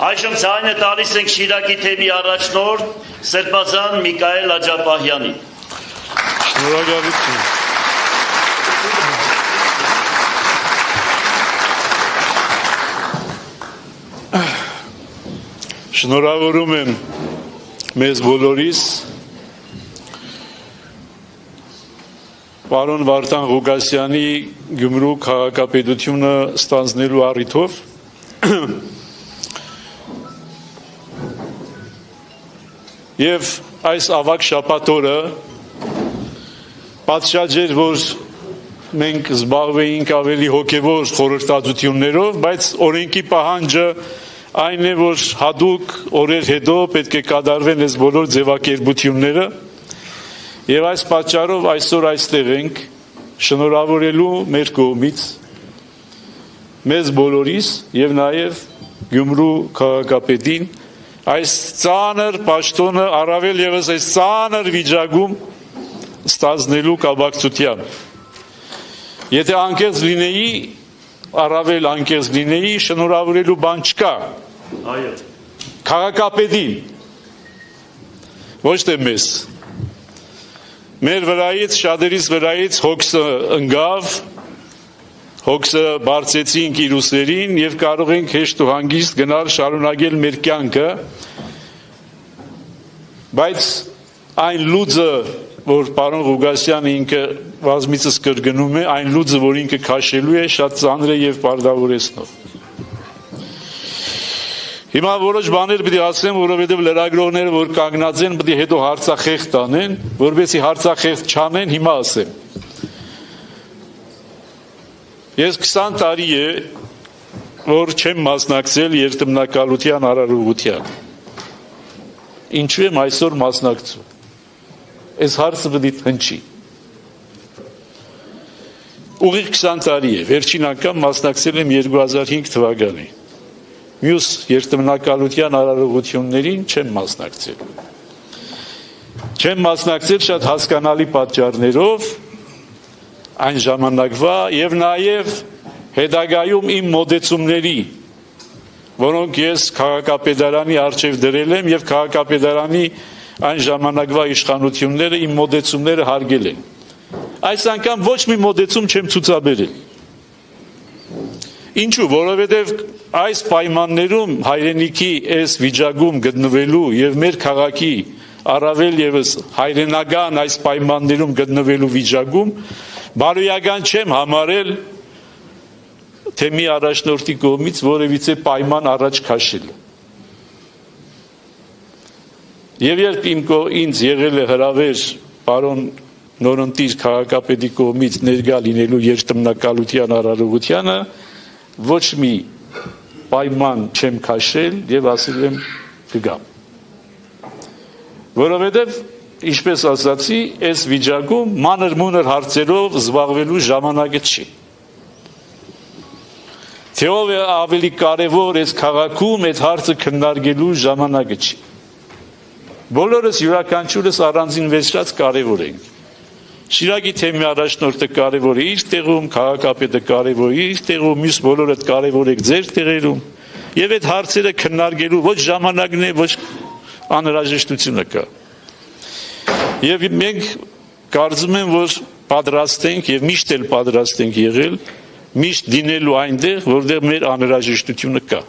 Այժմ ցայնը տալիս ենք Շիրակի թեմի առաջնորդ Սրբազան Միքայել Աջապահյանին։ Շնորհակալություն։ Շնորհավորում եմ մեզ բոլորիս պարոն Վարդան Ղուկասյանի Գյումրու քաղաքապետությունը ստանձնելու առիթով եւ այս ավագ շաբաթ օրը պատշաճ էր, որ մենք զբաղվեինք ավելի հոգևոր խորհրդածություններով, բայց օրենքի պահանջը այն է, որ հատուկ օրեր հետո պետք է կատարվեն այս բոլոր ձևակերպությունները եւ այս պատճառով այսօր այստեղ ենք շնորհավորելու մեր կողմից մեզ բոլորիս եւ նաեւ Գյումրու քաղաքապետին այս ծանր պաշտոնը առավել եւս այս ծանր վիճակում ստանձնելու կապակցությամբ։ Եթե անկեղծ լինեի, առավել անկեղծ լինեի, շնորհավորելու բան չկա։ Այո։ Քաղաքապետին, ոչ թե մեզ։ Մեր վրայից, շատերիս վրայից հոգսը ընկավ, հոգսը բարձեցինք իր ուսերին եւ կարող ենք հեշտ ու հանգիստ գնալ շարունակել մեր կյանքը, բայց այն լուծը, որ պարոն Ղուկասյանը ինքը բազմիցս կրկնում է, այն լուծը, որ ինքը քաշելու է, շատ ծանր է եւ պարտավորեցնող։ Հիմա որոշ բաներ պիտի ասեմ, որովհետեւ լրագրողները, որ կանգնած են, պիտի հետո հարցախեղդ տանեն, որովհետեւ հարցախեղդ չանեն, հիմա ասեմ։ Ես 20 տարի է, որ չեմ մասնակցել երթմնակալության արարողության։ Ինչու եմ այսօր մասնակցում։ Այս հարցը պիտի հնչի։ Ուղիղ 20 տարի է, վերջին անգամ մասնակցել եմ 2005 թվականին։ Մյուս երթմնակալության արարողություններին չեմ մասնակցել։ Չեմ մասնակցել շատ հասկանալի պատճառներով, այն ժամանակվա եւ նաեւ հետագայում իմ մոտեցումների, որոնք ես քաղաքապետարանի առջև դրել եմ եւ քաղաքապետարանի այն ժամանակվա իշխանությունները իմ մոտեցումները հարգել են։ Այս անգամ ոչ մի մոտեցում չեմ ցուցաբերել։ Ինչու, որովհետև այս պայմաններում հայրենիքի այս վիճակում գտնվելու եւ մեր քաղաքի առավել եւս հայրենական այս պայմաններում գտնվելու վիճակում բարոյական չեմ համարել թե մի առաջնորդի կողմից որևիցե պայման առաջ քաշել։ Եվ երբ ինձ եղել է հրավեր պարոն նորընտիր քաղաքապետի կողմից ներկա լինելու երթմնակալության արարողությանը, ոչ մի պայման չեմ քաշել եւ ասել եմ կգամ։ Որովհետեւ ինչպես ասացի, այս վիճակում մանր-մունր հարցերով զբաղվելու ժամանակը չի։ Թե ով է ավելի կարևոր այս քաղաքում այդ հարցը քննարկելու ժամանակը չի։ Բոլորս յուրաքանչյուրս առանձին վերցրած կարևոր ենք։ Շիրակի թեմի առաջնորդը կարևոր է իր տեղում, քաղաքապետը կարևոր է իր տեղում, մյուս բոլորը կարևոր եք ձեր տեղերում, եւ այդ հարցերը քննարկելու ոչ ժամանակն է, ոչ անհրաժեշտությունը կա։ Եվ մենք կարծում եմ, որ պատրաստ ենք եւ միշտ էլ պատրաստ ենք եղել միշտ դինելու այնտեղ, որտեղ մեր անհրաժեշտությունը կա։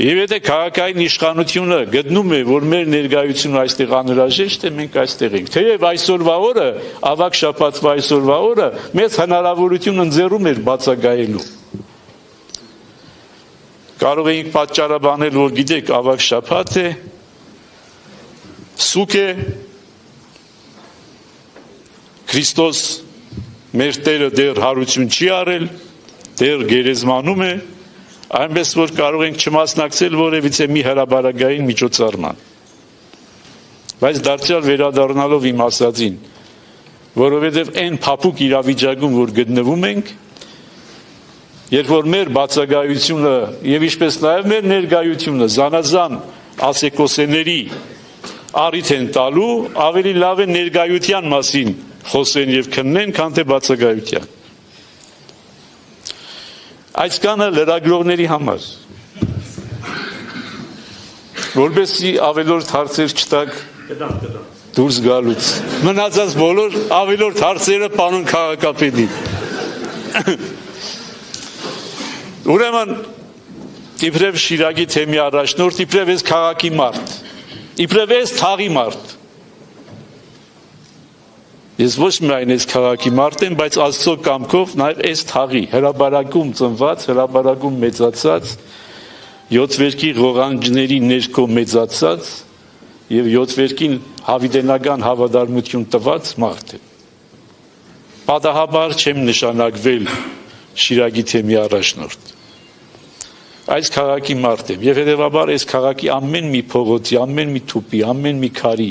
Եվ եթե քաղաքային իշխանությունը գտնում է, որ մեր ներկայությունը այստեղ անհրաժեշտ է, մենք այստեղ ենք։ Թեև այսօրվա օրը, ավագ շաբաթվա այսօրվա օրը մեծ հնարավորություն ընձեռում էր բացակայելու։ Կարող էինք պատճառաբանել, որ գիտեք, ավագ շաբաթ է, սուկ է, Քրիստոս մեր Տերը դեռ հարություն չի արել, դեռ գերեզմանում է, այնպես որ կարող ենք չմասնակցել որևիցե մի հրաբարակային միջոցառման։ Բայց դարձյալ վերադառնալով իմ ասածին, որովհետև այն փափուկ իրավիճակում, որ գտնվում ենք, երբ որ մեր բացակայությունը եւ ինչպես նաեւ մեր ներկայությունը զանազան ասեկոսեների առիթ են տալու, ավելի լավ է ներկայության մասին խոսեն եւ քննեն, քան թե բացակայության։ Այս կանը լրագրողների համար։ որպեսզի ավելորդ հարցեր չտակ դուրս գալուց։ Մնացած բոլոր ավելորդ հարցերը պարոն քաղաքապետի։ Ուրեմն իբրև Շիրակի թեմի առաջնորդ, իբրև ես քաղաքի մարդ, իբրև ես թաղի մարդ։ Ես ոչ միայն ես քաղաքի մարդ եմ, բայց Աստծո կամքով նաև ես թաղի, հրաբարակում ծնված, հրաբարակում մեծացած, 7 վերքի ղողանջների ներքո մեծացած եւ 7 վերքին հավիտենական հավատարմություն տված մարդ է։ Պատահաբար չեմ նշանակվել Շիրակի թեմի առաջնորդ։ Այս քաղաքի մարդ եմ եւ հետեւաբար այս քաղաքի ամեն մի փողոցի, ամեն մի թուփի, ամեն մի քարի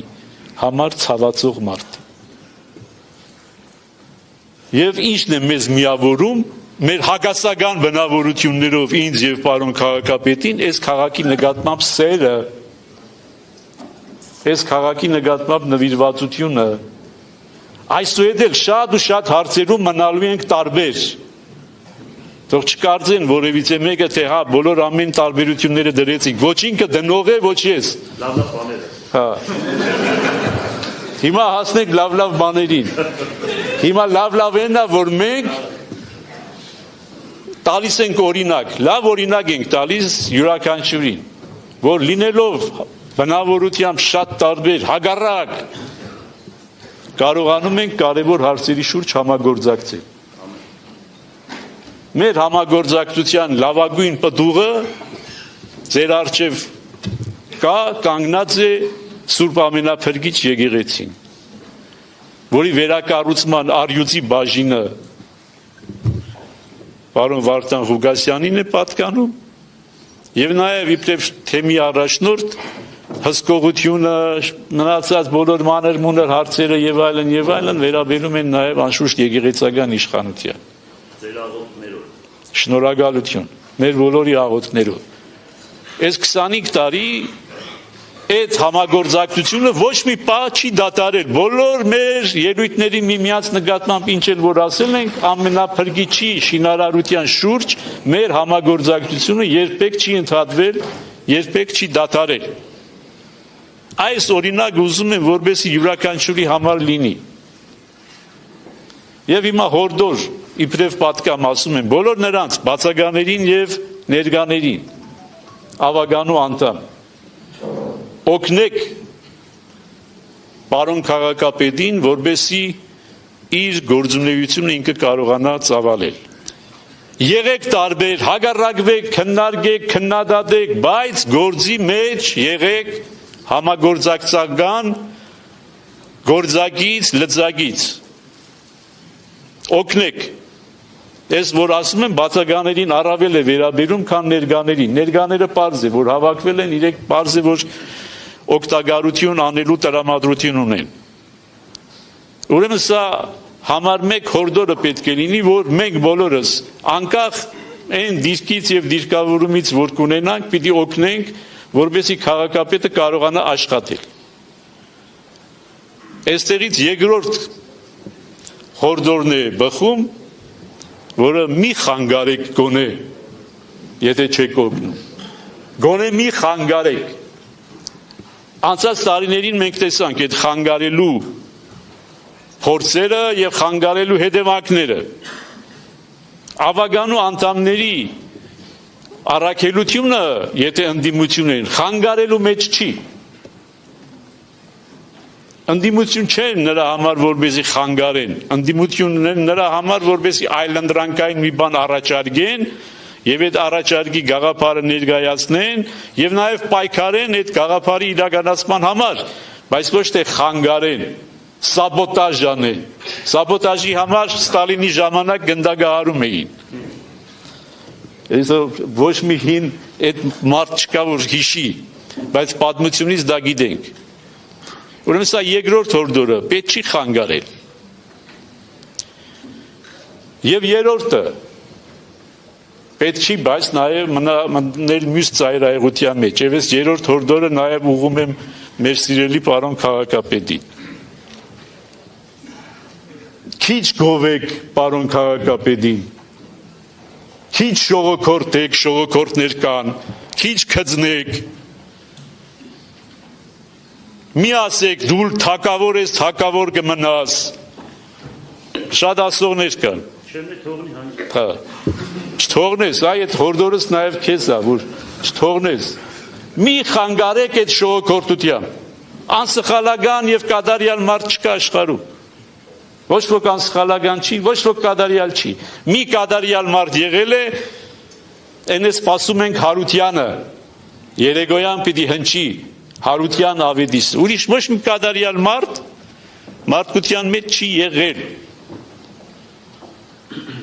համար ցավացող մարդ եմ։ Եվ ինչն է մեզ միավորում, մեր հակասական բնավորություններով ինձ եւ պարոն քաղաքապետին, այս քաղաքի նկատմամբ սերը, այս քաղաքի նկատմամբ նվիրվածությունը, այսուհետև շատ ու շատ հարցերում մնալու ենք տարբեր։ Թող չկարծեն որևիցե մեկը, թե հա բոլոր ամեն տարբերությունները դրեցինք, ոչ ինքը դնող է, ոչ ես։ Լավ բաներ։ Հա։ Հիմա հասնենք լավ բաներին։ Հիմա լավ են, որ մենք տալիս ենք օրինակ, լավ օրինակ ենք տալիս յուրաքանչյուրին, որ լինելով բնավորությամբ շատ տարբեր, հակառակ, կարողանում ենք կարևոր հարցերի շուրջ համագործակցել։ Մեր համագործակցության լավագույն պտուղը ձեր առջև կա, կանգնած է Սուրբ Ամենափրկիչ եկեղեցին, որի վերակառուցման առյուծի բաժինը պարոն Վարդան Ղուկասյանին է պատկանում եւ նաեւ իբրև թեմի առաջնորդ հսկողությունը, մնացած բոլոր մանր-մունր հարցերը եւ այլն վերաբերում են նաեւ անշուշտ եկեղեցական իշխանության։ Ձեր աղոթքներով։ Շնորհակալություն մեր բոլորի աղոթքներով։ Այս 25 տարի այդ համագործակցությունը ոչ մի պահ չի դադարել։ Բոլոր մեր ելույթների միմյանց նկատմամբ ինչ էլ որ ասել ենք, ամենափրկիչի շինարարության շուրջ մեր համագործակցությունը երբեք չի ընդհատվել, երբեք չի դադարել։ Այս օրինակ ուզում եմ որպեսզի յուրաքանչյուրի համար լինի։ Եվ հիմա հորդոր իբրև պատկամ ասում եմ բոլոր նրանց բացականերին եւ ներկաներին, ավագանու անդամ, օգնեք պարոն քաղաքապետին, որպեսզի իր գործունեությունը ինքը կարողանա ծավալել։ Եղեք տարբեր, հակառակվեք, քննարկեք, քննադատեք, բայց գործի մեջ եղեք համագործակցական գործակից, լծակից։ Օգնեք։ Ես որ ասում եմ բացականերին առավել է վերաբերում, քան ներկաներին։ Ներկաները պարզ է, որ հավաքվել են, իրենք պարզ է, որ օգտագործություն անելու տրամադրություն ունեն։ Ուրեմն սա համար մեկ հորդորը պետք է լինի, որ մենք բոլորս անկախ այն դիրքից եւ դիրքավորումից որ կունենանք, պիտի օգնենք, որպեսզի քաղաքապետը կարողանա աշխատել։ Այստեղից երկրորդ հորդորն է բխում, որը մի խանգարեք գոնե, եթե չեք օգնում։ Գոնե մի խանգարեք։ Անցած տարիներին մենք տեսանք այդ խանգարելու փորձերը եւ խանգարելու հետևանքները։ Ավագանու անդամների առաքելությունը, եթե ընդդիմություն են, խանգարելու մեջ չի։ Ընդդիմություն չեն նրա համար, որպեսզի խանգարեն, ընդդիմությունն են նրա համար, որպեսզի այլընտրանքային մի բան առաջարկեն եւ այդ առաջարկի գաղափարը ներկայացնեն եւ նաեւ պայքարեն այդ գաղափարի իրականացման համար, բայց ոչ թե խանգարեն, սաբոտաժ անեն։ Սաբոտաժի համար Ստալինի ժամանակ գնդակահարում էին։ Այսօր ոչ մի հին այդ մարդ չկա, որ հիշի, բայց պատմությունից դա գիտենք։ Ուրեմն սա երկրորդ հորդորը, պետք չի խանգարել։ Եվ երրորդը, պետք չի, բայց նաև մնել մյուս ծայրահեղության մեջ։ Եվ ես երրորդ հորդորը նաև ուղղում եմ մեր սիրելի պարոն քաղաքապետին։ Քիչ գովեք պարոն քաղաքապետին, քիչ շողոքորթեք, շողոքորթներ կան, քիչ քծնեք, մի ասեք դու թակավոր ես, թակավոր կմնաս։ Շատ ասողներ կան։ Հա։ Չթողնես, այդ հորդորս նաև քեզ է, որ չթողնես։ Մի խանգարեք այդ ժողովրդությամբ։ Անսխալական եւ կատարյալ մարդ չկա աշխարհում։ Ոչ ոք անսխալական չի, ոչ ոք կատարյալ չի։ Մի կատարյալ մարդ եղել է, այնպես սպասում ենք Հարությանը։ Երեգոյան պիտի հնչի Հարության ավետիս։ Ուրիշ ոչ մի կատարյալ մարդ մարդկության մեջ չի եղել։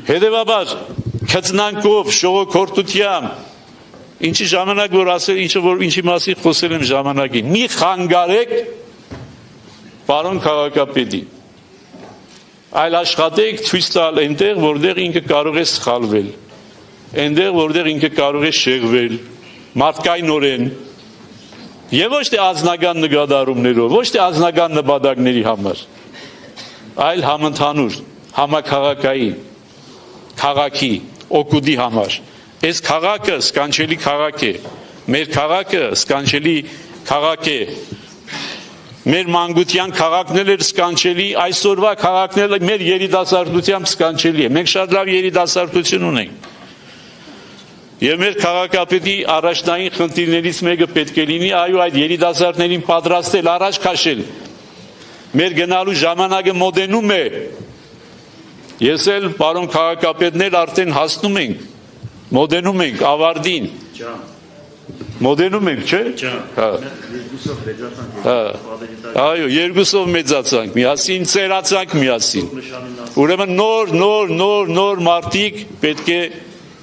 Հետևաբար քծնանքով, ժողովրդությամբ ինչի ժամանակ որ ասել, ինչի մասին խոսել եմ ժամանակին, մի խանգարեք պարոն քաղաքապետի, այլ աշխատեք ցույց տալ այնտեղ, որտեղ ինքը կարող է սխալվել, այնտեղ, որտեղ ինքը կարող է շեղվել, մարդկայնորեն, եւ ոչ թե ազնական նկատառումներով, ոչ թե ազնական նպատակների համար, այլ համընդհանուր, համաքաղաքային, քաղաքի, օգուտի համար։ Այս քաղաքը սքանչելի քաղաք է, մեր քաղաքը սքանչելի քաղաք է, մեր մանկության քաղաքն էլ էր սքանչելի, այսօրվա քաղաքն էլ մեր երիտասարդությամբ սքանչելի է, մենք շատ լավ երիտասարդություն ունենք, եւ մեր քաղաքապետի առաջնային խնդիրներից մեկը պետք է լինի, այո, այդ երիտասարդներին պատրաստել, առաջ քաշել, մեր գնալու ժամանակը մոտենում է, ես էլ պարոն քաղաքապետներ արդեն հասնում ենք, մոտենում ենք ավարտին, մոտենում ենք, չէ՞։ Այո, երկուսով մեծացանք միասին, ծերացանք միասին։ Ուրեմն նոր մարդիկ պետք է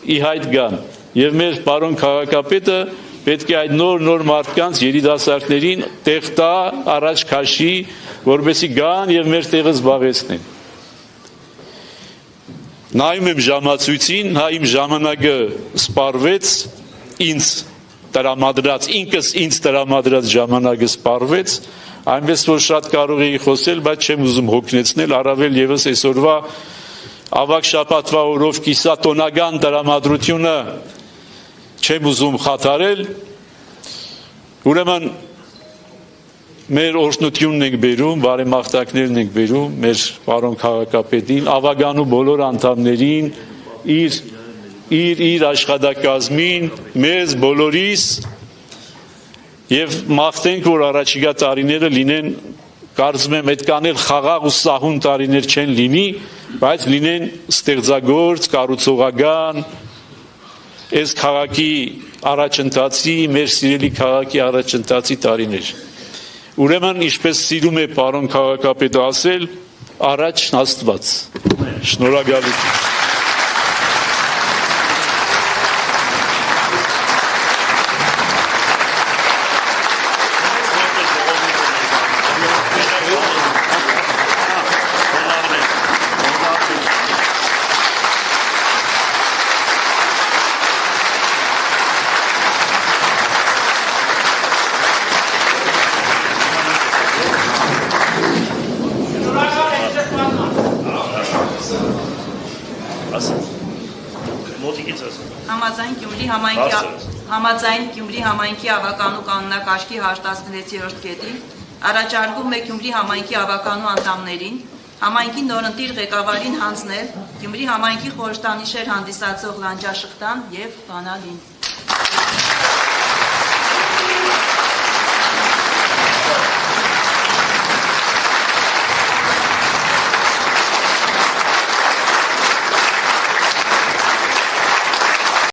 ի հայտ գան։ Եվ մեր պարոն քաղաքապետը պետք է այդ նոր մարդկանց երիտասարդներին տեղ տա, առաջ քաշի, որպեսզի գան եւ մեր տեղը զբաղեցնեն։ Նայում եմ ժամացույցին, հա իմ ժամանակը սպառվեց, ինձ տրամադրած ժամանակը սպառվեց, այնպես որ շատ կարող էի խոսել, բայց չեմ ուզում հոգնեցնել, առավել եւս այսօրվա ավագ շաբաթվա օրով կիսատոնական տրամադրությունը չեմ ուզում խաթարել, ուրեմն մեր օրհնությունն ենք բերում, բարեմաղթակներն ենք բերում մեր պարոն քաղաքապետին, ավագանու բոլոր անդամներին, իր աշխատակազմին, մեզ բոլորիս եւ մաղթենք, որ առաջիկա տարիները լինեն, կարծում եմ այդքան էլ խաղաղ ու սահուն տարիներ չեն լինի, բայց լինեն ստեղծագործ, կառուցողական, այս քաղաքի առաջընթացի, մեր սիրելի քաղաքի առաջընթացի տարիներ։ Ուրեմն ինչպես սիրում է պարոն քաղաքապետը ասել, առաջ Աստված։ Շնորհակալություն։ Համաձայն Գյումրի համայնքի ավականու կանոնակարգի 16-րդ կետի առաջարկում է Գյումրի համայնքի ավականու անդամներին համայնքի նորընտիր ղեկավարին հանձնել Գյումրի համայնքի խորհրդանիշեր հանդիսացող լանջաշղթան եւ բանալին։